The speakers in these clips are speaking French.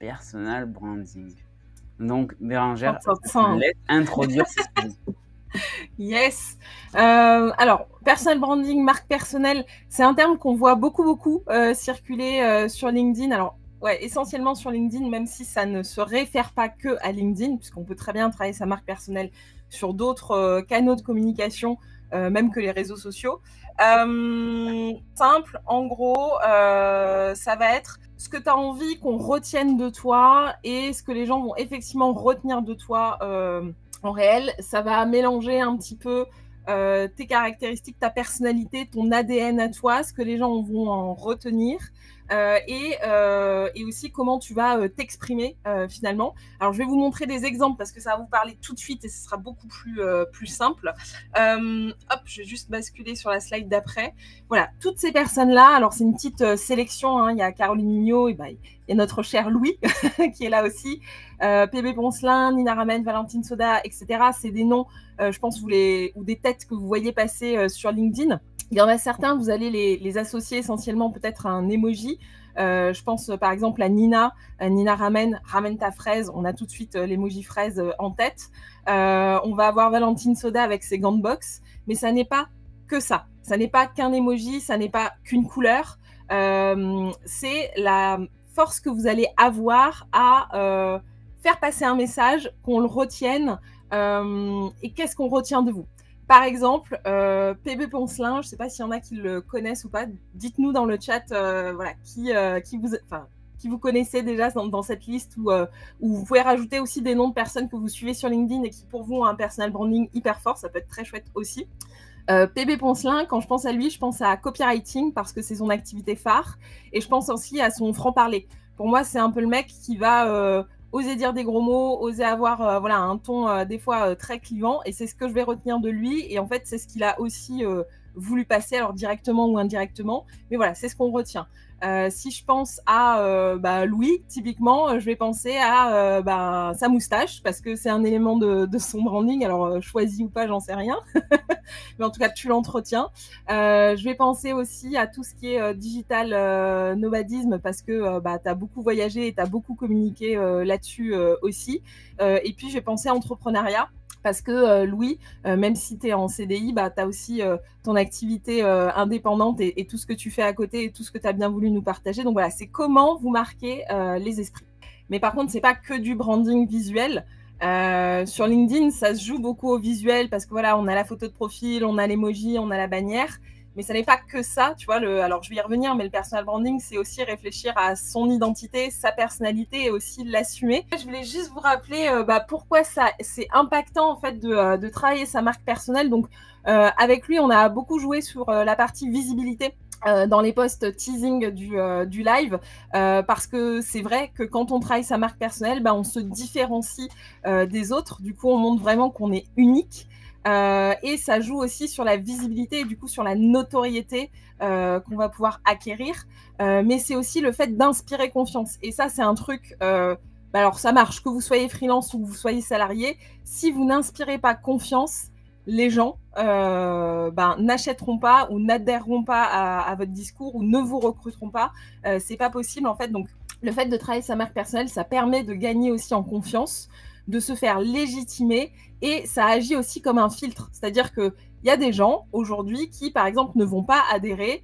personal branding. Donc, Bérangère, Enfin, je te laisse introduire ce sujet. Yes. Alors, personal branding, marque personnelle, c'est un terme qu'on voit beaucoup circuler sur LinkedIn. Alors, ouais, essentiellement sur LinkedIn, même si ça ne se réfère pas que à LinkedIn, puisqu'on peut très bien travailler sa marque personnelle sur d'autres canaux de communication, même que les réseaux sociaux. Simple, en gros, ça va être ce que tu as envie qu'on retienne de toi et ce que les gens vont effectivement retenir de toi en réel. Ça va mélanger un petit peu tes caractéristiques, ta personnalité, ton ADN à toi, ce que les gens vont en retenir et aussi comment tu vas t'exprimer finalement. Alors, je vais vous montrer des exemples parce que ça va vous parler tout de suite et ce sera beaucoup plus simple. Hop, je vais juste basculer sur la slide d'après. Voilà, toutes ces personnes-là, alors c'est une petite sélection, hein. Il y a Caroline Mignot, et notre cher Louis qui est là aussi, PB Poncelin, Nina Ramen, Valentine Soda, etc. C'est des noms, je pense, ou des têtes que vous voyez passer sur LinkedIn. Il y en a certains, vous allez les associer essentiellement peut-être à un emoji. Je pense par exemple à Nina Ramen, ramène ta fraise. On a tout de suite l'emoji fraise en tête. On va avoir Valentine Soda avec ses gants de boxe, mais ça n'est pas que ça. Ça n'est pas qu'un emoji, ça n'est pas qu'une couleur. C'est la force que vous allez avoir à faire passer un message, qu'on le retienne. Et qu'est-ce qu'on retient de vous? Par exemple, PB Poncelin, je ne sais pas s'il y en a qui le connaissent ou pas. Dites-nous dans le chat voilà, qui vous connaissez déjà dans cette liste où vous pouvez rajouter aussi des noms de personnes que vous suivez sur LinkedIn et qui pour vous ont un personal branding hyper fort. Ça peut être très chouette aussi. PB Poncelin, quand je pense à lui, je pense à copywriting parce que c'est son activité phare et je pense aussi à son franc-parler. Pour moi, c'est un peu le mec qui va oser dire des gros mots, oser avoir voilà, un ton des fois très clivant et c'est ce que je vais retenir de lui et en fait, c'est ce qu'il a aussi voulu passer, alors directement ou indirectement, mais voilà, c'est ce qu'on retient. Si je pense à Louis, typiquement, je vais penser à sa moustache parce que c'est un élément de son branding, alors choisi ou pas, j'en sais rien. Mais en tout cas, tu l'entretiens. Je vais penser aussi à tout ce qui est digital nomadisme parce que tu as beaucoup voyagé et tu as beaucoup communiqué là-dessus aussi. Et puis, je vais penser à entrepreneuriat. Parce que Louis, même si tu es en CDI, tu as aussi ton activité indépendante et tout ce que tu fais à côté et tout ce que tu as bien voulu nous partager. Donc voilà, c'est comment vous marquez les esprits. Mais par contre, c'est pas que du branding visuel. Sur LinkedIn, ça se joue beaucoup au visuel parce que voilà, on a la photo de profil, on a l'emoji, on a la bannière. Mais ça n'est pas que ça, tu vois. Alors, je vais y revenir, mais le personal branding, c'est aussi réfléchir à son identité, sa personnalité et aussi l'assumer. Je voulais juste vous rappeler pourquoi c'est impactant en fait de travailler sa marque personnelle. Donc, avec lui, on a beaucoup joué sur la partie visibilité. Dans les posts teasing du live parce que c'est vrai que quand on travaille sa marque personnelle, on se différencie des autres. Du coup, on montre vraiment qu'on est unique. Et ça joue aussi sur la visibilité et du coup sur la notoriété qu'on va pouvoir acquérir. Mais c'est aussi le fait d'inspirer confiance. Et ça, c'est un truc... alors, ça marche, que vous soyez freelance ou que vous soyez salarié. Si vous n'inspirez pas confiance, les gens n'achèteront pas ou n'adhéreront pas à votre discours ou ne vous recruteront pas. C'est pas possible, en fait. Donc, le fait de travailler sa marque personnelle, ça permet de gagner aussi en confiance, de se faire légitimer et ça agit aussi comme un filtre. C'est-à-dire qu'il y a des gens aujourd'hui qui, par exemple, ne vont pas adhérer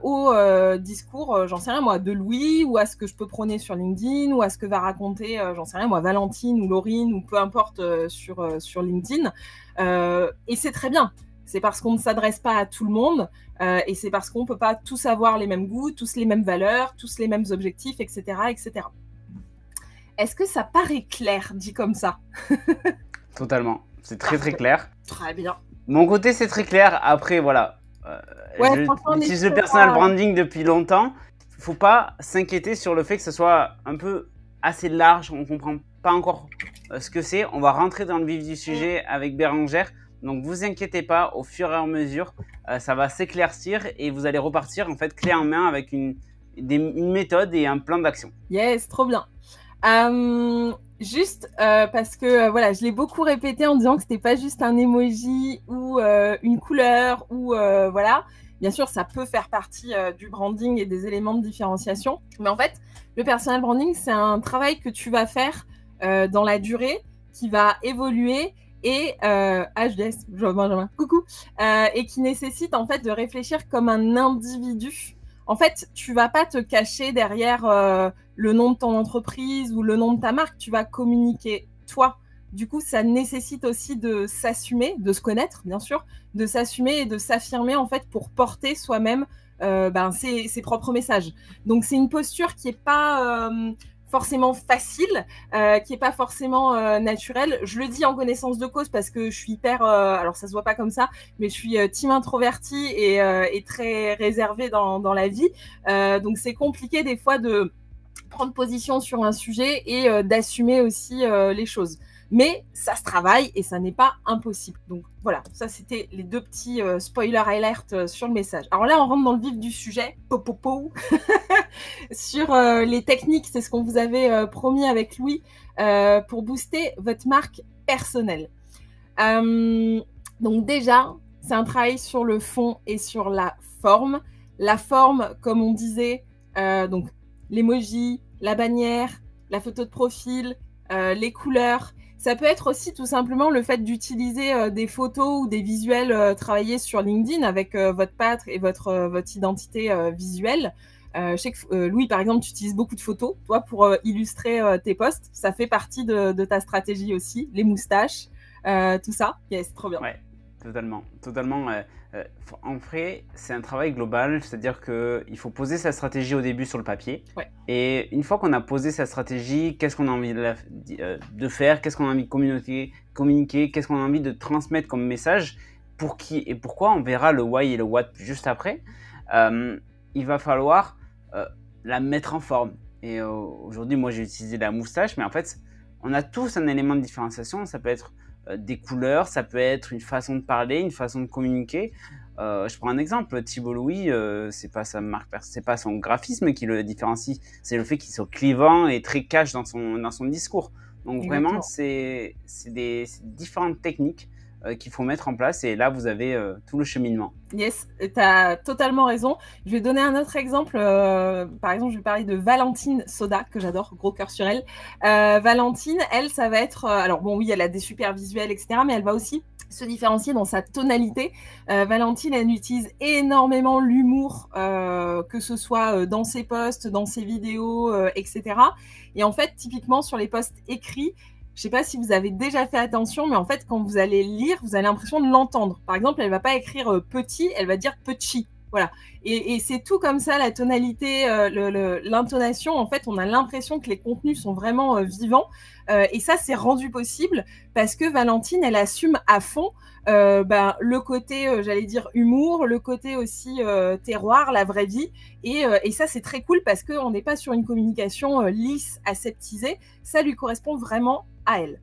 au discours, j'en sais rien moi, de Louis ou à ce que je peux prôner sur LinkedIn ou à ce que va raconter, j'en sais rien moi, Valentine ou Laurine ou peu importe sur LinkedIn. Et c'est très bien. C'est parce qu'on ne s'adresse pas à tout le monde et c'est parce qu'on ne peut pas tous avoir les mêmes goûts, tous les mêmes valeurs, tous les mêmes objectifs, etc. etc. Est-ce que ça paraît clair, dit comme ça? Totalement. C'est très très clair. Très bien. Mon côté, c'est très clair. Après, voilà. J'utilise le personal branding depuis longtemps. Il ne faut pas s'inquiéter sur le fait que ce soit un peu assez large. On ne comprend pas encore ce que c'est. On va rentrer dans le vif du sujet avec Bérangère. Donc, vous inquiétez pas. Au fur et à mesure, ça va s'éclaircir et vous allez repartir en fait clé en main avec une méthode et un plan d'action. Yes, trop bien. Juste parce que voilà, je l'ai beaucoup répété en disant que c'était pas juste un emoji ou une couleur ou voilà, Bien sûr, ça peut faire partie du branding et des éléments de différenciation. Mais en fait, le personal branding, c'est un travail que tu vas faire dans la durée, qui va évoluer et HDS, Benjamin, coucou, et qui nécessite en fait de réfléchir comme un individu. En fait, tu vas pas te cacher derrière le nom de ton entreprise ou le nom de ta marque, tu vas communiquer toi. Du coup, ça nécessite aussi de s'assumer, de se connaître, bien sûr, de s'assumer et de s'affirmer en fait pour porter soi-même ses propres messages. Donc, c'est une posture qui est pas forcément facile, qui est pas forcément naturelle. Je le dis en connaissance de cause parce que je suis hyper, alors ça se voit pas comme ça, mais je suis team introvertie et très réservée dans la vie. Donc, c'est compliqué des fois de prendre position sur un sujet et d'assumer aussi les choses. Mais ça se travaille et ça n'est pas impossible. Donc voilà, ça c'était les deux petits spoiler alert sur le message. Alors là, on rentre dans le vif du sujet, sur les techniques, c'est ce qu'on vous avait promis avec Louis, pour booster votre marque personnelle. Donc déjà, c'est un travail sur le fond et sur la forme. La forme, comme on disait, donc l'emoji, la bannière, la photo de profil, les couleurs. Ça peut être aussi tout simplement le fait d'utiliser des photos ou des visuels travaillés sur LinkedIn avec votre patte et votre identité visuelle. Je sais que Louis, par exemple, tu utilises beaucoup de photos, toi, pour illustrer tes posts. Ça fait partie de ta stratégie aussi, les moustaches, tout ça. Yes, trop bien. Ouais, totalement. En vrai, c'est un travail global, c'est-à-dire qu'il faut poser sa stratégie au début sur le papier. Ouais. Et une fois qu'on a posé sa stratégie, qu'est-ce qu'on a envie de faire, qu'est-ce qu'on a envie de communiquer, qu'est-ce qu'on a envie de transmettre comme message, pour qui et pourquoi, on verra le why et le what juste après. Il va falloir la mettre en forme. Et aujourd'hui, moi, j'ai utilisé la moustache, mais en fait, on a tous un élément de différenciation. Ça peut être des couleurs, ça peut être une façon de parler, une façon de communiquer. Je prends un exemple, Thibault Louis, c'est pas sa marque, c'est pas son graphisme qui le différencie, c'est le fait qu'il soit clivant et très cash dans son discours. Donc vraiment, c'est des différentes techniques qu'il faut mettre en place et là vous avez tout le cheminement. Yes, tu as totalement raison. Je vais donner un autre exemple. Par exemple, je vais parler de Valentine Soda, que j'adore, gros cœur sur elle. Valentine, elle, ça va être... alors bon, oui, elle a des super visuels, etc. Mais elle va aussi se différencier dans sa tonalité. Valentine, elle utilise énormément l'humour, que ce soit dans ses posts, dans ses vidéos, etc. Et en fait, typiquement, sur les posts écrits, je ne sais pas si vous avez déjà fait attention, mais en fait, quand vous allez lire, vous avez l'impression de l'entendre. Par exemple, elle ne va pas écrire petit, elle va dire petit. Voilà. Et c'est tout comme ça, la tonalité, l'intonation. En fait, on a l'impression que les contenus sont vraiment vivants. Et ça, c'est rendu possible parce que Valentine, elle assume à fond le côté, j'allais dire, humour, le côté aussi terroir, la vraie vie. Et ça, c'est très cool parce qu'on n'est pas sur une communication lisse, aseptisée. Ça lui correspond vraiment à elle.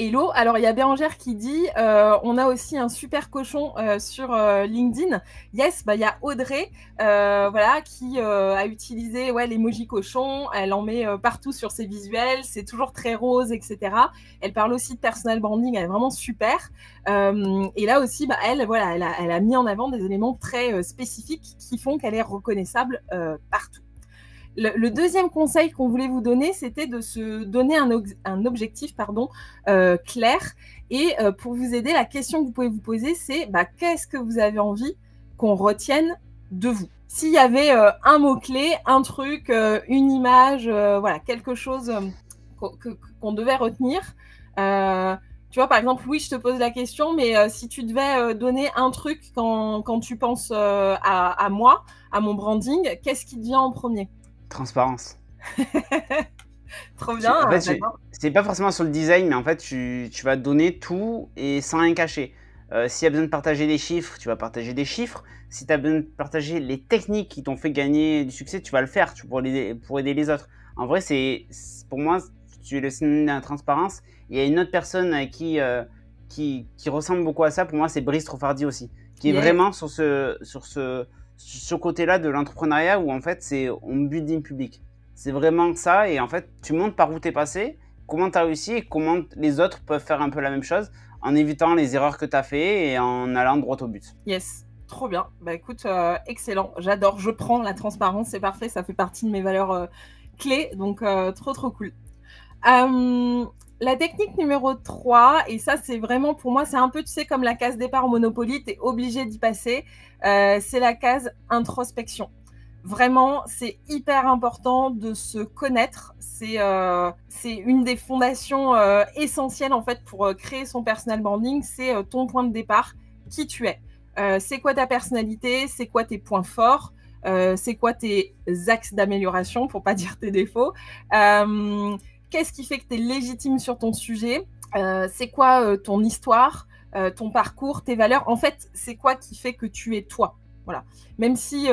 Hello, alors il y a Bérangère qui dit on a aussi un super cochon sur LinkedIn. Yes, il y a Audrey qui a utilisé l'emoji cochon, elle en met partout sur ses visuels, c'est toujours très rose, etc. Elle parle aussi de personal branding, elle est vraiment super. Et là aussi, elle a mis en avant des éléments très spécifiques qui font qu'elle est reconnaissable partout. Le deuxième conseil qu'on voulait vous donner, c'était de se donner un objectif clair. Et pour vous aider, la question que vous pouvez vous poser, c'est qu'est-ce que vous avez envie qu'on retienne de vous? S'il y avait un mot-clé, un truc, une image, quelque chose qu'on devait retenir. Tu vois, par exemple, oui, je te pose la question, mais si tu devais donner un truc quand tu penses à moi, à mon branding, qu'est-ce qui te vient en premier? Transparence. Trop bien. En fait, c'est pas forcément sur le design, mais en fait, tu vas donner tout et sans rien cacher. S'il y a besoin de partager des chiffres, tu vas partager des chiffres. Si tu as besoin de partager les techniques qui t'ont fait gagner du succès, tu vas le faire pour aider les autres. En vrai, pour moi, tu es le signe de la transparence. Il y a une autre personne qui ressemble beaucoup à ça. Pour moi, c'est Brice Troffardi aussi, qui est vraiment sur ce côté-là de l'entrepreneuriat où en fait on building public. C'est vraiment ça et en fait tu montres par où tu es passé, comment tu as réussi et comment les autres peuvent faire un peu la même chose en évitant les erreurs que tu as fait et en allant droit au but. Yes, Trop bien. Bah écoute, excellent. J'adore. Je prends la transparence. C'est parfait. Ça fait partie de mes valeurs clés. Donc, trop cool. La technique numéro 3, et ça, c'est vraiment pour moi, c'est un peu, tu sais, comme la case départ au Monopoly, tu es obligé d'y passer. C'est la case introspection. Vraiment, c'est hyper important de se connaître. C'est une des fondations essentielles, en fait, pour créer son personal branding. C'est ton point de départ, qui tu es. C'est quoi ta personnalité, c'est quoi tes points forts, c'est quoi tes axes d'amélioration, pour pas dire tes défauts. Qu'est-ce qui fait que tu es légitime sur ton sujet, c'est quoi ton histoire, ton parcours, tes valeurs. En fait, c'est quoi qui fait que tu es toi. Voilà. Même si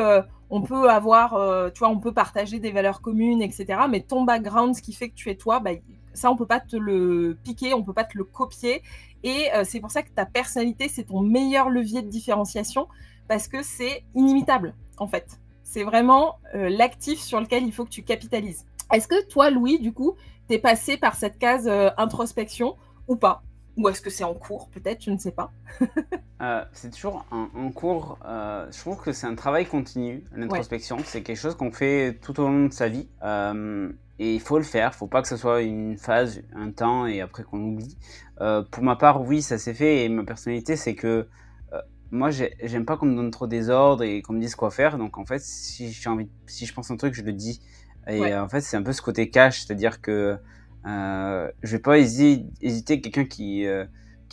on peut avoir, tu vois, on peut partager des valeurs communes, etc. Mais ton background, ce qui fait que tu es toi, bah, ça, on peut pas te le piquer, on peut pas te le copier. Et c'est pour ça que ta personnalité, c'est ton meilleur levier de différenciation, parce que c'est inimitable, en fait. C'est vraiment l'actif sur lequel il faut que tu capitalises. Est-ce que toi, Louis, du coup, t'es passé par cette case introspection ou pas? Ou est-ce que c'est en cours, peut-être? Je ne sais pas. C'est toujours en cours. Je trouve que c'est un travail continu, l'introspection. Ouais. C'est quelque chose qu'on fait tout au long de sa vie. Et il faut le faire. Il ne faut pas que ce soit une phase, un temps, et après qu'on oublie. Pour ma part, oui, ça s'est fait. Et ma personnalité, c'est que moi, j'aime pas qu'on me donne trop des ordres et qu'on me dise quoi faire. Donc, en fait, si je pense un truc, je le dis. Et ouais. En fait, c'est un peu ce côté cash. C'est-à-dire que je vais pas hésiter quelqu'un qui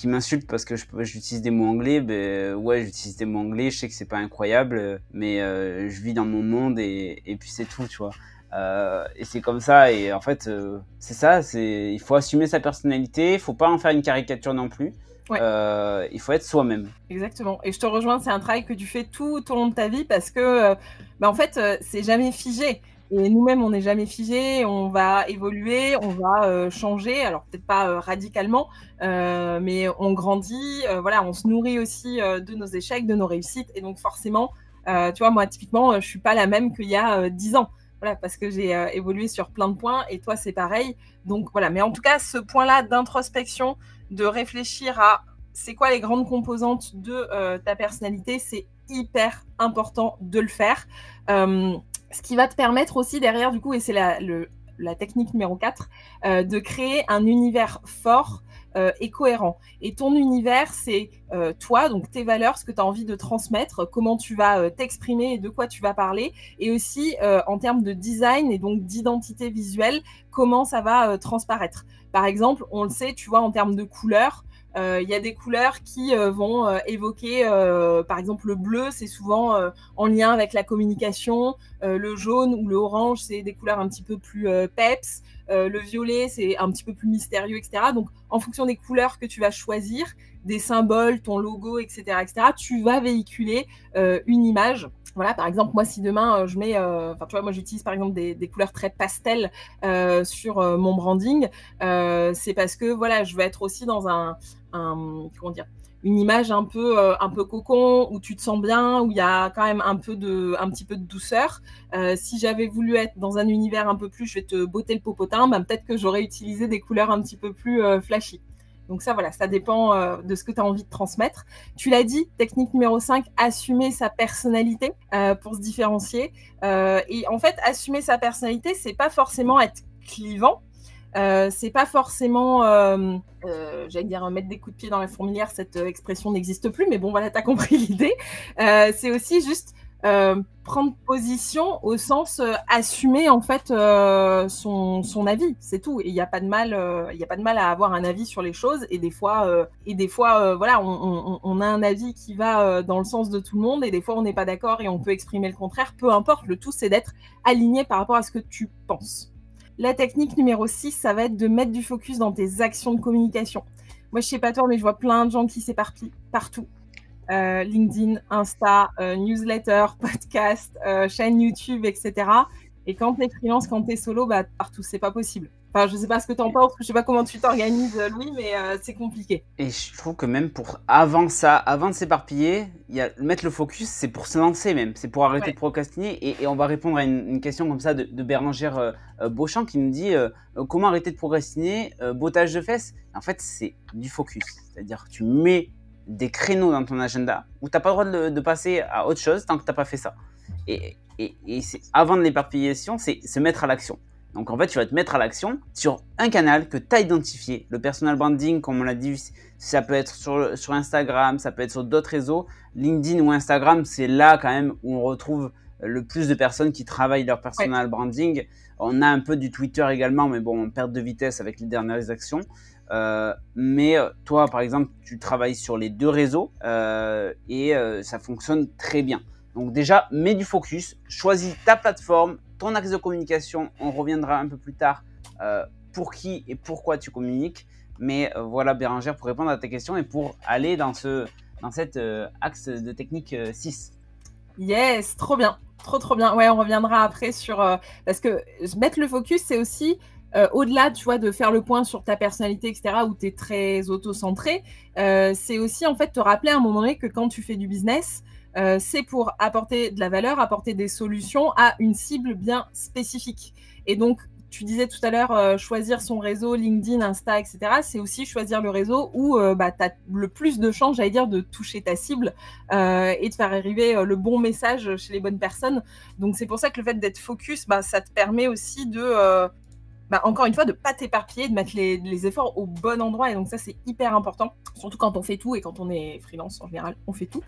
m'insulte parce que j'utilise des mots anglais. Ben ouais, j'utilise des mots anglais, je sais que c'est pas incroyable, mais je vis dans mon monde et puis c'est tout, tu vois. Et c'est comme ça, et en fait c'est ça, il faut assumer sa personnalité, il faut pas en faire une caricature non plus. Ouais. Il faut être soi-même. Exactement. Et je te rejoins, c'est un travail que tu fais tout au long de ta vie, parce que en fait c'est jamais figé. Et nous-mêmes, on n'est jamais figé, on va évoluer, on va changer, alors peut-être pas radicalement, mais on grandit, voilà, on se nourrit aussi de nos échecs, de nos réussites, et donc forcément, tu vois, moi typiquement, je suis pas la même qu'il y a 10 ans, voilà, parce que j'ai évolué sur plein de points, et toi c'est pareil, donc voilà. Mais en tout cas, ce point-là d'introspection, de réfléchir à c'est quoi les grandes composantes de ta personnalité, c'est hyper important de le faire. Ce qui va te permettre aussi derrière, du coup, et c'est la technique numéro 4, de créer un univers fort et cohérent. Et ton univers, c'est toi, donc tes valeurs, ce que tu as envie de transmettre, comment tu vas t'exprimer et de quoi tu vas parler, et aussi en termes de design et donc d'identité visuelle, comment ça va transparaître. Par exemple, on le sait, tu vois, en termes de couleurs, il y a des couleurs qui vont évoquer, par exemple, le bleu, c'est souvent en lien avec la communication, le jaune ou le orange, c'est des couleurs un petit peu plus peps, le violet, c'est un petit peu plus mystérieux, etc. Donc, en fonction des couleurs que tu vas choisir, des symboles, ton logo, etc., tu vas véhiculer une image. Voilà, par exemple, moi, si demain, je mets... tu vois, moi, j'utilise, par exemple, des couleurs très pastel sur mon branding. C'est parce que, voilà, je vais être aussi dans comment dire, une image un peu cocon, où tu te sens bien, où il y a quand même un petit peu de douceur. Si j'avais voulu être dans un univers un peu plus, je vais te botter le popotin, peut-être que j'aurais utilisé des couleurs un petit peu plus flashy. Donc ça, voilà, ça dépend de ce que tu as envie de transmettre. Tu l'as dit, technique numéro 5, assumer sa personnalité pour se différencier. Et en fait, assumer sa personnalité, c'est pas forcément être clivant. C'est pas forcément, j'allais dire, mettre des coups de pied dans la fourmilière, cette expression n'existe plus, mais bon, voilà, t'as compris l'idée. C'est aussi juste prendre position au sens assumer en fait son avis, c'est tout. Et il n'y a pas de mal, à avoir un avis sur les choses. Et des fois, voilà, on a un avis qui va dans le sens de tout le monde, et des fois on n'est pas d'accord et on peut exprimer le contraire. Peu importe, le tout c'est d'être aligné par rapport à ce que tu penses. La technique numéro 6, ça va être de mettre du focus dans tes actions de communication. Moi, je sais pas toi, mais je vois plein de gens qui s'éparpillent partout. LinkedIn, Insta, newsletter, podcast, chaîne YouTube, etc. Et quand t'es freelance, quand t'es solo, partout, c'est pas possible. Enfin, je sais pas ce que t'en penses, je sais pas comment tu t'organises, Louis, mais c'est compliqué. Et je trouve que même avant de s'éparpiller, mettre le focus, c'est pour se lancer même, c'est pour arrêter de procrastiner. Et on va répondre à une question comme ça de Bérangère Beauchamp qui nous dit comment arrêter de procrastiner, bottage de fesses. En fait, c'est du focus, c'est-à-dire tu mets des créneaux dans ton agenda où tu n'as pas le droit de passer à autre chose tant que tu n'as pas fait ça. Et avant de l'éparpillation, c'est se mettre à l'action. Donc en fait, tu vas te mettre à l'action sur un canal que tu as identifié. Le personal branding, comme on l'a dit, ça peut être sur Instagram, ça peut être sur d'autres réseaux. LinkedIn ou Instagram, c'est là quand même où on retrouve le plus de personnes qui travaillent leur personal branding. On a un peu du Twitter également, mais bon, on perd de vitesse avec les dernières actions. Mais toi, par exemple, tu travailles sur les deux réseaux et ça fonctionne très bien. Donc déjà, mets du focus, choisis ta plateforme, ton axe de communication. On reviendra un peu plus tard pour qui et pourquoi tu communiques. Mais voilà Bérangère pour répondre à ta question et pour aller dans cet axe de technique 6. Yes, trop bien. Trop bien. Ouais, on reviendra après sur... parce que mettre le focus, c'est aussi... au-delà, tu vois, de faire le point sur ta personnalité, etc., où tu es très auto-centré, c'est aussi, en fait, te rappeler à un moment donné que quand tu fais du business, c'est pour apporter de la valeur, apporter des solutions à une cible bien spécifique. Et donc, tu disais tout à l'heure, choisir son réseau, LinkedIn, Insta, etc., c'est aussi choisir le réseau où tu as le plus de chances, j'allais dire, de toucher ta cible et de faire arriver le bon message chez les bonnes personnes. Donc, c'est pour ça que le fait d'être focus, ça te permet aussi de... encore une fois, de ne pas t'éparpiller, de mettre les efforts au bon endroit. Et donc ça, c'est hyper important, surtout quand on fait tout et quand on est freelance, en général, on fait tout.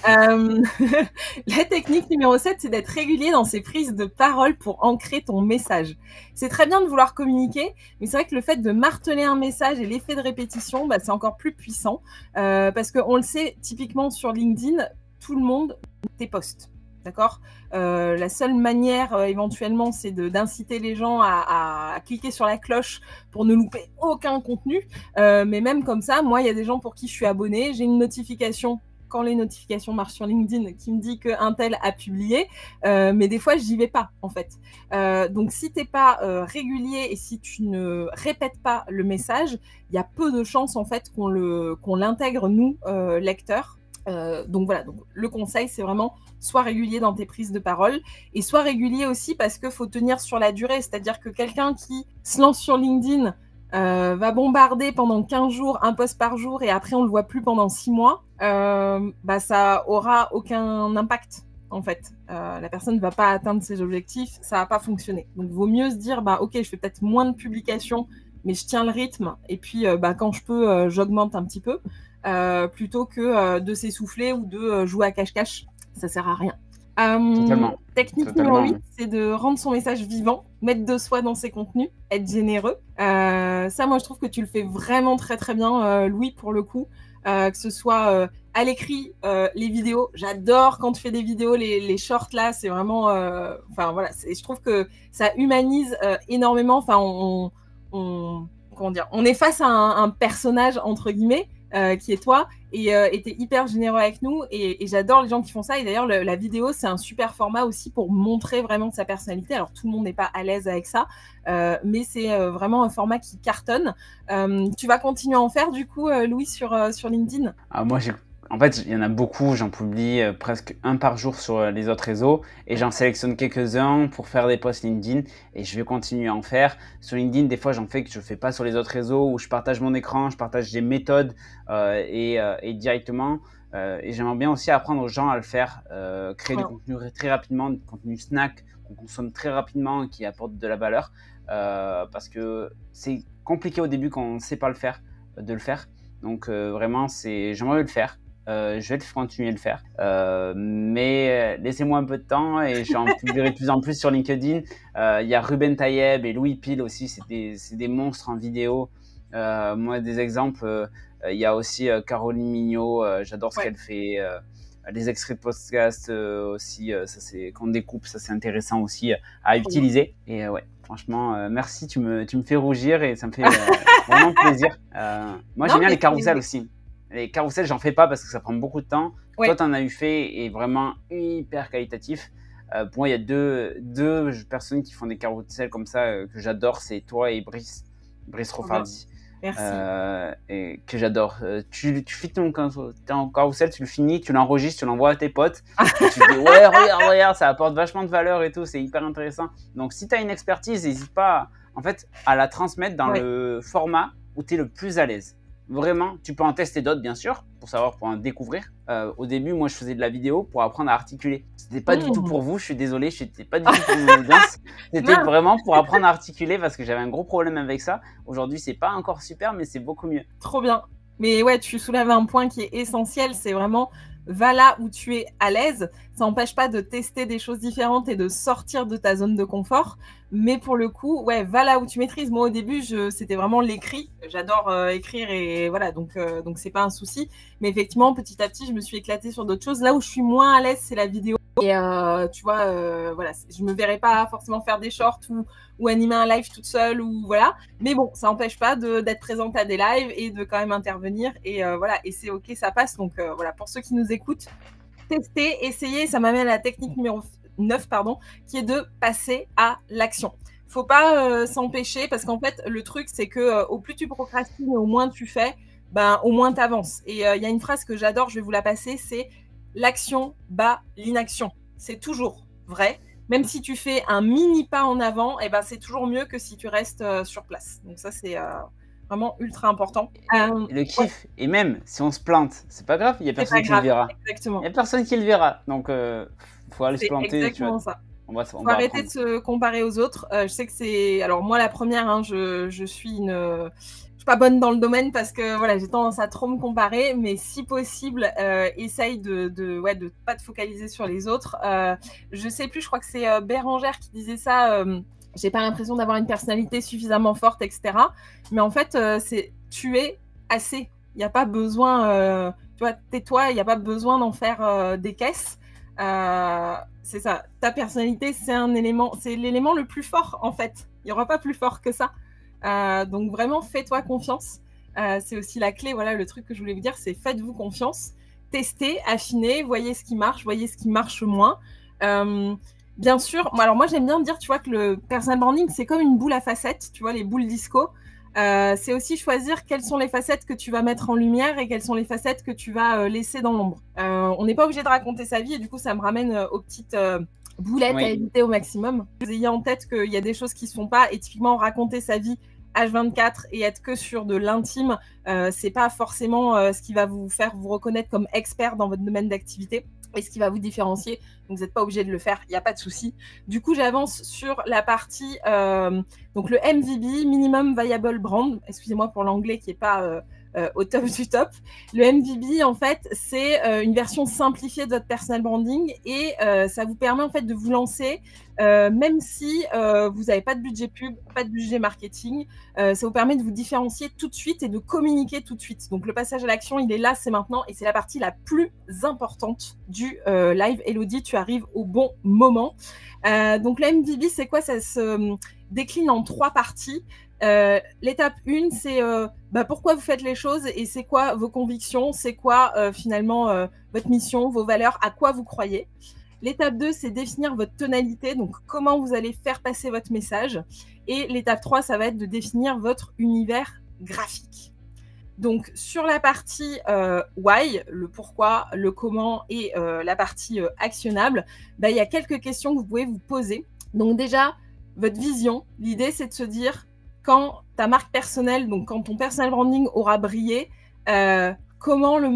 La technique numéro 7, c'est d'être régulier dans ses prises de parole pour ancrer ton message. C'est très bien de vouloir communiquer, mais c'est vrai que le fait de marteler un message et l'effet de répétition, c'est encore plus puissant parce qu'on le sait, typiquement sur LinkedIn, tout le monde tes posts. D'accord. La seule manière éventuellement, c'est d'inciter les gens à cliquer sur la cloche pour ne louper aucun contenu. Mais même comme ça, moi, il y a des gens pour qui je suis abonnée. J'ai une notification, quand les notifications marchent sur LinkedIn, qui me dit qu'un tel a publié. Mais des fois, j'y vais pas, en fait. Donc, si tu n'es pas régulier et si tu ne répètes pas le message, il y a peu de chances, en fait, qu'on l'intègre, nous, lecteurs. Donc voilà, donc le conseil, c'est vraiment sois régulier dans tes prises de parole et sois régulier aussi parce qu'il faut tenir sur la durée, c'est-à-dire que quelqu'un qui se lance sur LinkedIn va bombarder pendant 15 jours, un post par jour et après on le voit plus pendant 6 mois, ça aura aucun impact en fait. La personne ne va pas atteindre ses objectifs, ça va pas fonctionner. Donc vaut mieux se dire, ok, je fais peut-être moins de publications, mais je tiens le rythme et puis quand je peux, j'augmente un petit peu. Plutôt que de s'essouffler ou de jouer à cache-cache. Ça sert à rien. Technique numéro 8, c'est de rendre son message vivant, mettre de soi dans ses contenus, être généreux. Ça, moi, je trouve que tu le fais vraiment très, très bien, Louis, pour le coup. Que ce soit à l'écrit, les vidéos. J'adore quand tu fais des vidéos, les shorts, là, c'est vraiment... voilà, je trouve que ça humanise énormément. Enfin, comment dire, on est face à un personnage, entre guillemets, qui est toi, et t'es hyper généreux avec nous, et j'adore les gens qui font ça. Et d'ailleurs, la vidéo, c'est un super format aussi pour montrer vraiment sa personnalité. Alors, tout le monde n'est pas à l'aise avec ça, mais c'est vraiment un format qui cartonne. Tu vas continuer à en faire, du coup, Louis, sur LinkedIn? Moi, en fait, il y en a beaucoup, j'en publie presque un par jour sur les autres réseaux et j'en sélectionne quelques-uns pour faire des posts LinkedIn et je vais continuer à en faire. Sur LinkedIn, des fois, j'en fais que je ne fais pas sur les autres réseaux où je partage mon écran, je partage des méthodes et directement. Et j'aimerais bien aussi apprendre aux gens à le faire, créer du contenu très rapidement, du contenu snack qu'on consomme très rapidement et qui apporte de la valeur parce que c'est compliqué au début quand on ne sait pas de le faire. Donc vraiment, j'aimerais le faire. Je vais continuer à le faire, mais laissez-moi un peu de temps et j'en publierai de plus en plus sur LinkedIn. Il y a Ruben Tayeb et Louis Pile aussi, c'est des monstres en vidéo. Moi, des exemples, il y a aussi Caroline Mignot, j'adore ce qu'elle fait. Les extraits de podcast aussi, ça c'est quand on découpe, ça c'est intéressant aussi à utiliser. Et ouais, franchement, merci, tu me fais rougir et ça me fait vraiment plaisir. Moi, j'aime bien les carousels aussi. Les carousels, j'en fais pas parce que ça prend beaucoup de temps. Ouais. Toi, tu en as eu fait et vraiment hyper qualitatif. Pour moi, il y a deux personnes qui font des carousels comme ça que j'adore. C'est toi et Brice Rofardi. Merci. Et que j'adore. Tu fais ton carousel, tu le finis, tu l'enregistres, tu l'envoies à tes potes. Et tu dis ouais, regarde, ça apporte vachement de valeur et tout. C'est hyper intéressant. Donc, si tu as une expertise, n'hésite pas en fait, à la transmettre dans le format où tu es le plus à l'aise. vraiment, tu peux en tester d'autres, bien sûr, pour en découvrir. Au début, moi, je faisais de la vidéo pour apprendre à articuler. C'était pas du tout pour vous, je suis désolé, c'était pas du tout pour mon audience. C'était vraiment pour apprendre à articuler parce que j'avais un gros problème avec ça. Aujourd'hui, c'est pas encore super, mais c'est beaucoup mieux. Trop bien. Mais ouais, tu soulèves un point qui est essentiel, c'est vraiment va là où tu es à l'aise. Ça n'empêche pas de tester des choses différentes et de sortir de ta zone de confort. Mais pour le coup, ouais, va là où tu maîtrises. Moi, au début, c'était vraiment l'écrit. J'adore écrire et voilà, donc c'est pas un souci. Mais effectivement, petit à petit, je me suis éclatée sur d'autres choses. Là où je suis moins à l'aise, c'est la vidéo. Et tu vois, voilà, je me verrais pas forcément faire des shorts ou animer un live toute seule ou voilà. Mais bon, ça n'empêche pas d'être présente à des lives et de quand même intervenir. Et voilà, et c'est ok, ça passe. Donc voilà, pour ceux qui nous écoutent, testez, essayez. Ça m'amène à la technique numéro 9, qui est de passer à l'action. Faut pas s'empêcher parce qu'en fait, le truc, c'est que au plus tu procrastines, au moins tu fais, ben, au moins tu avances. Et il y a une phrase que j'adore, je vais vous la passer, c'est l'action bat l'inaction. C'est toujours vrai. Même si tu fais un mini pas en avant, eh ben, c'est toujours mieux que si tu restes sur place. Donc ça, c'est vraiment ultra important. Le kiff, ouais. Et même si on se plante, c'est pas grave, il n'y a personne qui le verra. Exactement. Il n'y a personne qui le verra. Donc, faut aller se planter. Exactement ça. On va faut arrêter de se comparer aux autres. Je sais que c'est... Alors moi, la première, hein, je suis une... Je suis pas bonne dans le domaine parce que voilà, j'ai tendance à trop me comparer, mais si possible, essaye de pas te focaliser sur les autres. Je sais plus, je crois que c'est Bérangère qui disait ça. J'ai pas l'impression d'avoir une personnalité suffisamment forte, etc. Mais en fait, tu es assez. Il n'y a pas besoin, tu vois, tais-toi, il n'y a pas besoin d'en faire des caisses. C'est ça. Ta personnalité, c'est l'élément le plus fort, en fait. Il n'y aura pas plus fort que ça. Donc vraiment, fais-toi confiance. C'est aussi la clé. Voilà, le truc que je voulais vous dire, c'est faites-vous confiance. Testez, affinez, voyez ce qui marche moins. Bien sûr, alors moi j'aime bien dire, tu vois, que le personal branding, c'est comme une boule à facettes, tu vois, les boules disco. C'est aussi choisir quelles sont les facettes que tu vas mettre en lumière et quelles sont les facettes que tu vas laisser dans l'ombre. On n'est pas obligé de raconter sa vie et du coup, ça me ramène aux petites boulettes à éviter au maximum. Vous ayez en tête qu'il y a des choses qui ne se font pas et typiquement raconter sa vie H24 et être que sur de l'intime, c'est pas forcément ce qui va vous faire vous reconnaître comme expert dans votre domaine d'activité et ce qui va vous différencier. Donc, vous n'êtes pas obligé de le faire, il n'y a pas de souci. Du coup, j'avance sur la partie, donc le MVB, Minimum Viable Brand, excusez-moi pour l'anglais qui n'est pas au top du top. Le MVB, en fait, c'est une version simplifiée de votre personal branding et ça vous permet en fait de vous lancer même si vous n'avez pas de budget pub, pas de budget marketing. Ça vous permet de vous différencier tout de suite et de communiquer tout de suite. Donc, le passage à l'action, il est là, c'est maintenant et c'est la partie la plus importante du live. Elodie, tu arrives au bon moment. Donc, le MVB, c'est quoi? Ça se décline en 3 parties. L'étape 1, c'est pourquoi vous faites les choses et c'est quoi vos convictions, c'est quoi finalement votre mission, vos valeurs, à quoi vous croyez. L'étape 2, c'est définir votre tonalité, donc comment vous allez faire passer votre message. Et l'étape 3, ça va être de définir votre univers graphique. Donc, sur la partie why, le pourquoi, le comment et la partie actionnable, il y a quelques questions que vous pouvez vous poser. Donc déjà, votre vision, l'idée, c'est de se dire, quand ta marque personnelle, donc quand ton personal branding aura brillé, comment le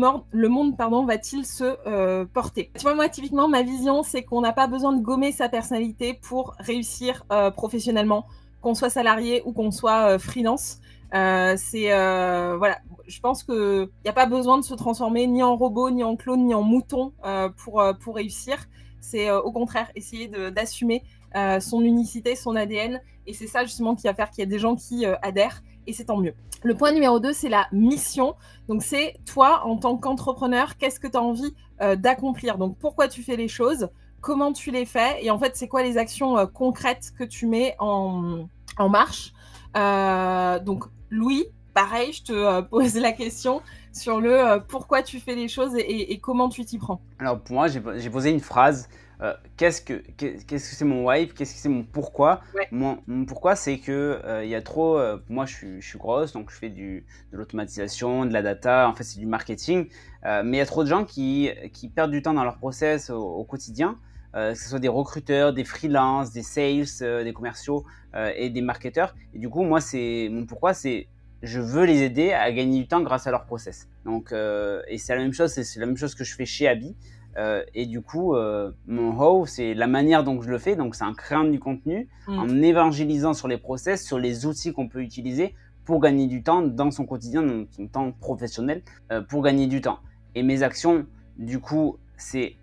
monde va-t-il se porter? Tu vois, moi, typiquement, ma vision, c'est qu'on n'a pas besoin de gommer sa personnalité pour réussir professionnellement, qu'on soit salarié ou qu'on soit freelance. Voilà, je pense qu'il n'y a pas besoin de se transformer ni en robot, ni en clone, ni en mouton pour réussir. C'est au contraire essayer d'assumer son unicité, son ADN. Et c'est ça justement qui va faire qu'il y a des gens qui adhèrent. Et c'est tant mieux. Le point numéro 2, c'est la mission. Donc, c'est toi, en tant qu'entrepreneur, qu'est-ce que tu as envie d'accomplir? Donc, pourquoi tu fais les choses? Comment tu les fais? Et en fait, c'est quoi les actions concrètes que tu mets en marche? Donc, Louis, pareil, je te pose la question sur le pourquoi tu fais les choses et comment tu t'y prends. Alors, pour moi, j'ai posé une phrase. Qu'est-ce que c'est mon why? Qu'est-ce que c'est mon pourquoi? Ouais. Mon pourquoi, c'est que il y a trop. Moi, je suis grosse, donc je fais de l'automatisation, de la data. En fait, c'est du marketing. Mais il y a trop de gens qui perdent du temps dans leur process au quotidien. Que ce soit des recruteurs, des freelances, des sales, des commerciaux et des marketeurs. Et du coup, moi, mon pourquoi, c'est je veux les aider à gagner du temps grâce à leur process. Donc, et c'est la même chose, c'est la même chose que je fais chez Abby. Et du coup, mon how, c'est la manière dont je le fais. Donc, c'est en créant du contenu, en évangélisant sur les process, sur les outils qu'on peut utiliser pour gagner du temps dans son quotidien, dans son temps professionnel, pour gagner du temps. Et mes actions, du coup, c'est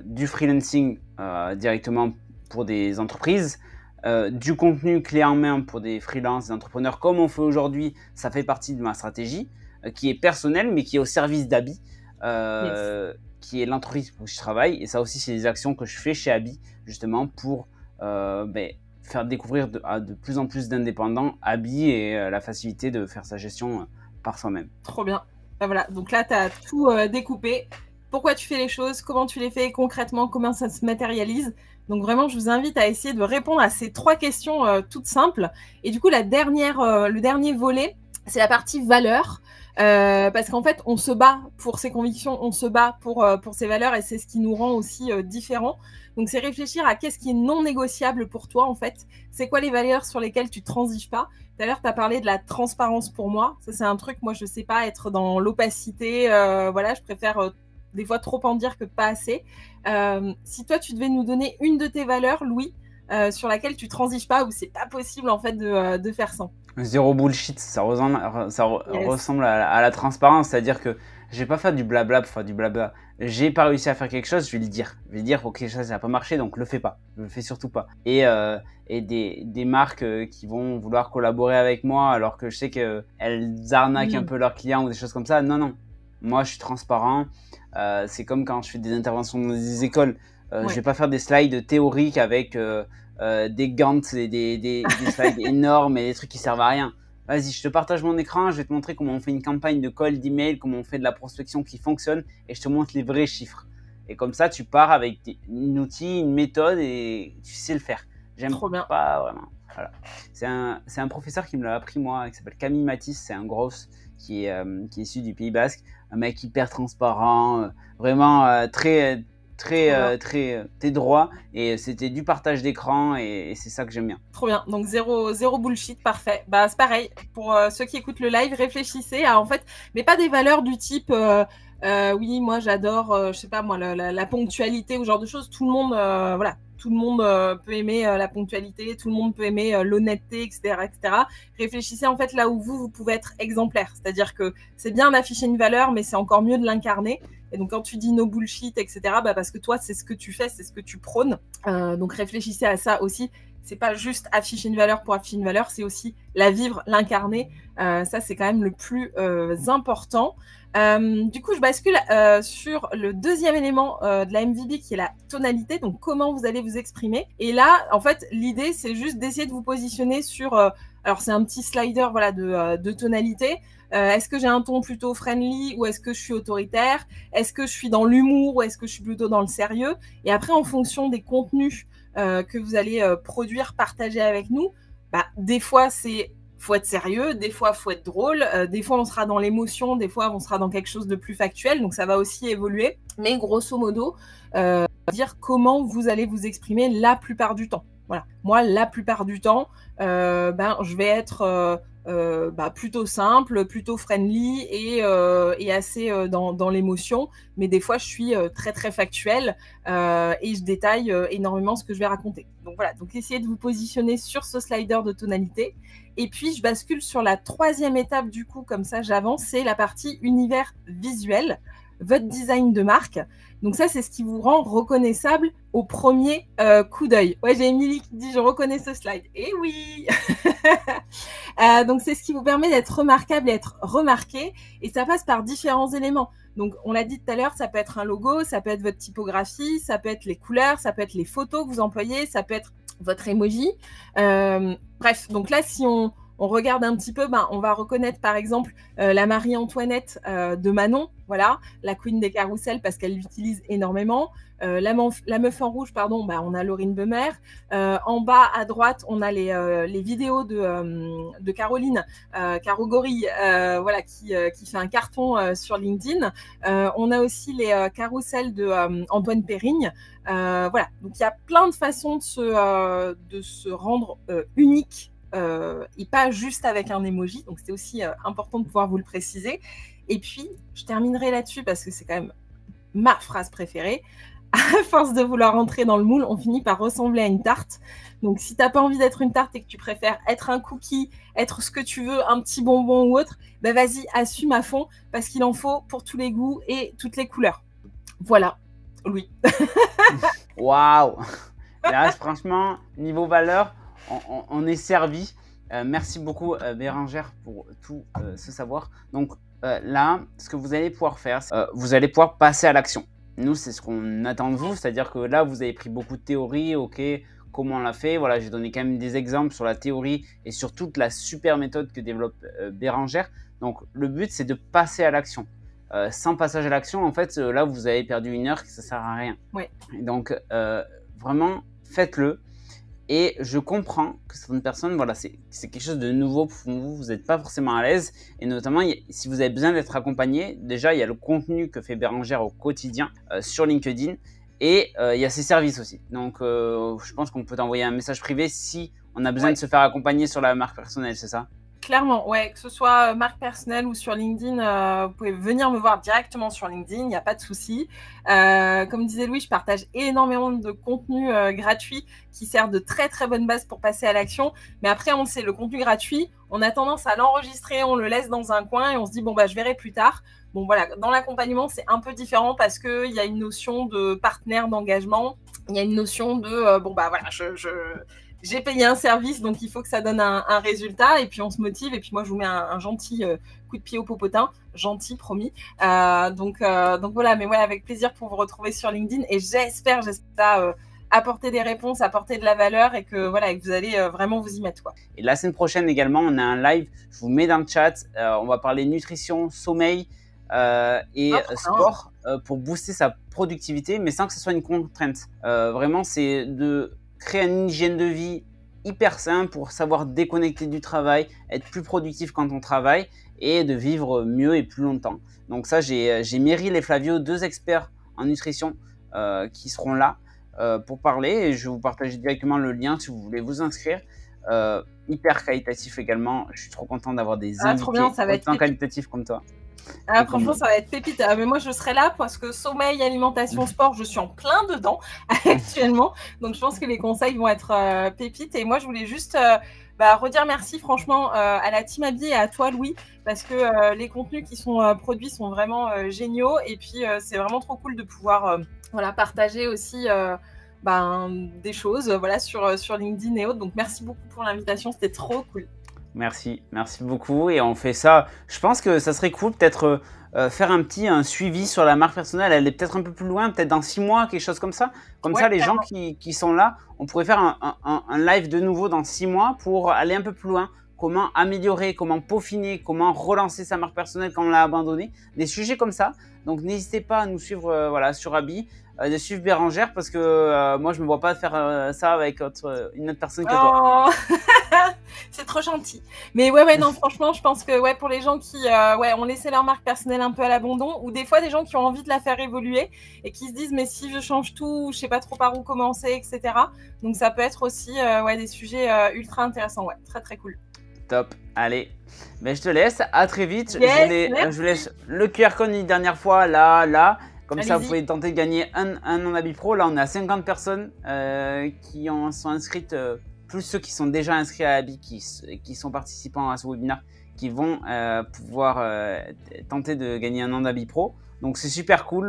du freelancing directement pour des entreprises, du contenu clé en main pour des freelances, des entrepreneurs, comme on fait aujourd'hui. Ça fait partie de ma stratégie qui est personnelle, mais qui est au service d'Abby, qui est l'entreprise où je travaille. Et ça aussi, c'est des actions que je fais chez Abby, justement, pour faire découvrir à de plus en plus d'indépendants Abby et la facilité de faire sa gestion par soi-même. Trop bien. Ben voilà, donc là, tu as tout découpé. Pourquoi tu fais les choses, comment tu les fais concrètement, comment ça se matérialise. Donc vraiment, je vous invite à essayer de répondre à ces 3 questions toutes simples. Et du coup, le dernier volet, c'est la partie valeur. Parce qu'en fait, on se bat pour ses convictions, on se bat pour ses valeurs et c'est ce qui nous rend aussi différents. Donc, c'est réfléchir à qu'est-ce qui est non négociable pour toi, en fait. C'est quoi les valeurs sur lesquelles tu ne transiges pas. Tout à l'heure, tu as parlé de la transparence pour moi. Ça, c'est un truc, moi, je ne sais pas être dans l'opacité. Voilà, je préfère des fois trop en dire que pas assez. Si toi, tu devais nous donner une de tes valeurs, Louis, sur laquelle tu transiges pas ou c'est pas possible, en fait, de faire sans. Zéro bullshit, ça ressemble à la transparence, c'est-à-dire que je vais pas faire du blabla pour faire du blabla. J'ai pas réussi à faire quelque chose, je vais le dire. Je vais dire, ok, ça n'a pas marché, donc le fais pas. Le fais surtout pas. Et des marques qui vont vouloir collaborer avec moi alors que je sais qu'elles arnaquent un peu leurs clients ou des choses comme ça. Non, non. Moi, je suis transparent. C'est comme quand je fais des interventions dans des écoles. Je vais pas faire des slides théoriques avec des gants et des slides énormes et des trucs qui servent à rien. Vas-y, je te partage mon écran, je vais te montrer comment on fait une campagne de cold email, comment on fait de la prospection qui fonctionne et je te montre les vrais chiffres. Et comme ça, tu pars avec un outil, une méthode et tu sais le faire. J'aime pas vraiment. Voilà. C'est un professeur qui me l'a appris moi, qui s'appelle Camille Matisse, c'est un gros qui est issu du Pays Basque, un mec hyper transparent, vraiment très droit et c'était du partage d'écran et c'est ça que j'aime bien. Trop bien, donc zéro bullshit, parfait. Bah c'est pareil, pour ceux qui écoutent le live, réfléchissez à en fait, mais pas des valeurs du type oui moi j'adore, je sais pas moi, la ponctualité ou ce genre de choses, tout le monde, voilà. Tout le monde peut aimer la ponctualité, tout le monde peut aimer l'honnêteté, etc., etc. Réfléchissez en fait là où vous pouvez être exemplaire. C'est-à-dire que c'est bien d'afficher une valeur, mais c'est encore mieux de l'incarner. Et donc, quand tu dis no bullshit, etc., bah parce que toi, c'est ce que tu fais, c'est ce que tu prônes. Donc, réfléchissez à ça aussi. C'est pas juste afficher une valeur pour afficher une valeur, c'est aussi la vivre, l'incarner. Ça, c'est quand même le plus important. Du coup, je bascule sur le deuxième élément de la MVB qui est la tonalité, donc comment vous allez vous exprimer. Et là, en fait, l'idée, c'est juste d'essayer de vous positionner sur... alors, c'est un petit slider voilà, de tonalité. Est-ce que j'ai un ton plutôt friendly ou est-ce que je suis autoritaire? Est-ce que je suis dans l'humour ou est-ce que je suis plutôt dans le sérieux? Et après, en fonction des contenus que vous allez produire, partager avec nous, bah, des fois, faut être sérieux, des fois, faut être drôle, des fois, on sera dans l'émotion, des fois, on sera dans quelque chose de plus factuel, donc ça va aussi évoluer. Mais grosso modo, dire comment vous allez vous exprimer la plupart du temps. Voilà. Moi, la plupart du temps, je vais être plutôt simple, plutôt friendly et assez dans l'émotion. Mais des fois, je suis très, très factuelle et je détaille énormément ce que je vais raconter. Donc voilà, donc essayez de vous positionner sur ce slider de tonalité. Et puis, je bascule sur la troisième étape du coup, comme ça, j'avance, c'est la partie univers visuel, votre design de marque. Donc ça, c'est ce qui vous rend reconnaissable au premier coup d'œil. Ouais, j'ai Émilie qui dit « Je reconnais ce slide ». Eh oui donc, c'est ce qui vous permet d'être remarquable et être remarqué. Et ça passe par différents éléments. Donc, on l'a dit tout à l'heure, ça peut être un logo, ça peut être votre typographie, ça peut être les couleurs, ça peut être les photos que vous employez, ça peut être votre emoji. Bref, donc là, si on regarde un petit peu, on va reconnaître par exemple la Marie-Antoinette de Manon, voilà, la queen des carousels parce qu'elle l'utilise énormément. La meuf en rouge, pardon, on a Laurine Bemer. En bas à droite, on a les vidéos de Caroline, Caro Gorille, voilà, qui fait un carton sur LinkedIn. On a aussi les carousels de Antoine Périgne. Voilà, donc il y a plein de façons de se rendre unique et pas juste avec un emoji. Donc, c'était aussi important de pouvoir vous le préciser. Et puis, je terminerai là-dessus parce que c'est quand même ma phrase préférée. À force de vouloir rentrer dans le moule, on finit par ressembler à une tarte. Donc, si tu n'as pas envie d'être une tarte et que tu préfères être un cookie, être ce que tu veux, un petit bonbon ou autre, ben vas-y, assume à fond parce qu'il en faut pour tous les goûts et toutes les couleurs. Voilà, Louis. Waouh! Là, franchement, niveau valeur, on est servi. Merci beaucoup, Bérangère, pour tout ce savoir. Donc là, ce que vous allez pouvoir faire, vous allez pouvoir passer à l'action. Nous, c'est ce qu'on attend de vous, c'est-à-dire que là, vous avez pris beaucoup de théorie, ok, comment on l'a fait. Voilà, j'ai donné quand même des exemples sur la théorie et sur toute la super méthode que développe Bérangère. Donc, le but, c'est de passer à l'action. Sans passage à l'action, en fait, là, vous avez perdu 1 heure, que ça ne sert à rien. Ouais. Donc, vraiment, faites-le. Et je comprends que certaines personnes, voilà, c'est quelque chose de nouveau pour vous, vous n'êtes pas forcément à l'aise. Et notamment, si vous avez besoin d'être accompagné, déjà, il y a le contenu que fait Bérangère au quotidien sur LinkedIn. Et il y a ses services aussi. Donc, je pense qu'on peut t'envoyer un message privé si on a besoin de se faire accompagner sur la marque personnelle, c'est ça ? Clairement, ouais, que ce soit marque personnelle ou sur LinkedIn, vous pouvez venir me voir directement sur LinkedIn, il n'y a pas de souci. Comme disait Louis, je partage énormément de contenu gratuit qui sert de très très bonne base pour passer à l'action. Mais après, on le sait, le contenu gratuit, on a tendance à l'enregistrer, on le laisse dans un coin et on se dit, bon, bah, je verrai plus tard. Bon, voilà, dans l'accompagnement, c'est un peu différent parce qu'il y a une notion de partenaire d'engagement, il y a une notion de, bon, bah, voilà, j'ai payé un service, donc il faut que ça donne un résultat. Et puis, on se motive. Et puis, moi, je vous mets un gentil coup de pied au popotin. Gentil, promis. Donc voilà, mais ouais, avec plaisir pour vous retrouver sur LinkedIn. Et j'espère apporter des réponses, apporter de la valeur et que, voilà, et que vous allez vraiment vous y mettre, quoi. Et la semaine prochaine également, on a un live. Je vous mets dans le chat. On va parler nutrition, sommeil et sport pour booster sa productivité, mais sans que ce soit une contrainte. Vraiment, c'est de créer une hygiène de vie hyper simple pour savoir déconnecter du travail, être plus productif quand on travaille et de vivre mieux et plus longtemps. Donc ça, j'ai Meryl et Flavio, 2 experts en nutrition qui seront là pour parler et je vais vous partager directement le lien si vous voulez vous inscrire. Hyper qualitatif également, je suis trop content d'avoir des invités autant qualitatifs comme toi. Ah, franchement, ça va être pépite. Mais moi, je serai là parce que sommeil, alimentation, sport, je suis en plein dedans actuellement. Donc, je pense que les conseils vont être pépites. Et moi, je voulais juste redire merci, franchement, à la team Abby et à toi, Louis, parce que les contenus qui sont produits sont vraiment géniaux. Et puis, c'est vraiment trop cool de pouvoir partager aussi des choses sur LinkedIn et autres. Donc, merci beaucoup pour l'invitation. C'était trop cool. Merci beaucoup et on fait ça. Je pense que ça serait cool peut-être faire un suivi sur la marque personnelle. Elle est peut-être un peu plus loin, peut-être dans 6 mois, quelque chose comme ça. Comme ça, les gens qui sont là, on pourrait faire un live de nouveau dans 6 mois pour aller un peu plus loin. Comment améliorer, comment peaufiner, comment relancer sa marque personnelle quand on l'a abandonnée. Des sujets comme ça. Donc n'hésitez pas à nous suivre sur Abby, de suivre Bérangère parce que moi je me vois pas faire ça avec une autre personne que toi. C'est trop gentil. Mais ouais, non, franchement, je pense que pour les gens qui ont laissé leur marque personnelle un peu à l'abandon, ou des fois des gens qui ont envie de la faire évoluer et qui se disent mais si je change tout, je sais pas trop par où commencer, etc. Donc ça peut être aussi des sujets ultra intéressants. Ouais, très très cool. Top, allez, mais je te laisse, à très vite. Je vous laisse le QR code une dernière fois, là. Comme ça, vous pouvez tenter de gagner un an d'Abby Pro. Là, on a 50 personnes qui sont inscrites, plus ceux qui sont déjà inscrits à Abby, qui sont participants à ce webinaire, qui vont pouvoir tenter de gagner un an d'Abby Pro. Donc, c'est super cool.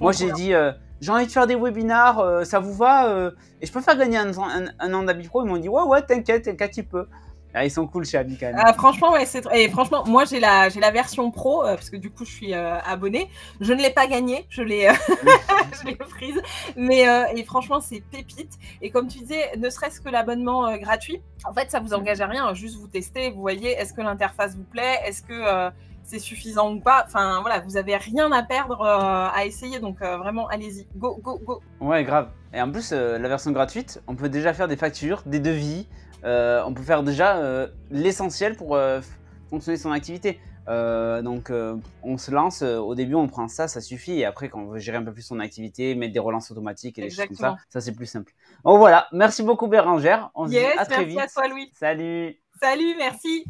Moi, j'ai dit, j'ai envie de faire des webinaires, ça vous va et je peux faire gagner un an d'Abby Pro. Ils m'ont dit, ouais, t'inquiète, tu peux. Ah, ils sont cool chez Abby quand même. Franchement, et franchement, moi j'ai la version pro parce que du coup je suis abonnée. Je ne l'ai pas gagnée, je l'ai prise. Mais et franchement, c'est pépite. Et comme tu disais, ne serait-ce que l'abonnement gratuit, en fait, ça vous engage à rien. Juste vous testez, vous voyez, est-ce que l'interface vous plaît, est-ce que c'est suffisant ou pas. Enfin voilà, vous avez rien à perdre à essayer. Donc vraiment, allez-y, go. Ouais, grave. Et en plus, la version gratuite, on peut déjà faire des factures, des devis. On peut faire déjà l'essentiel pour fonctionner son activité. Donc, on se lance. Au début, on prend ça suffit. Et après, quand on veut gérer un peu plus son activité, mettre des relances automatiques et des choses comme ça c'est plus simple. Donc voilà, merci beaucoup Bérangère. On se dit à très vite. Merci à toi Louis. Salut. Salut, merci.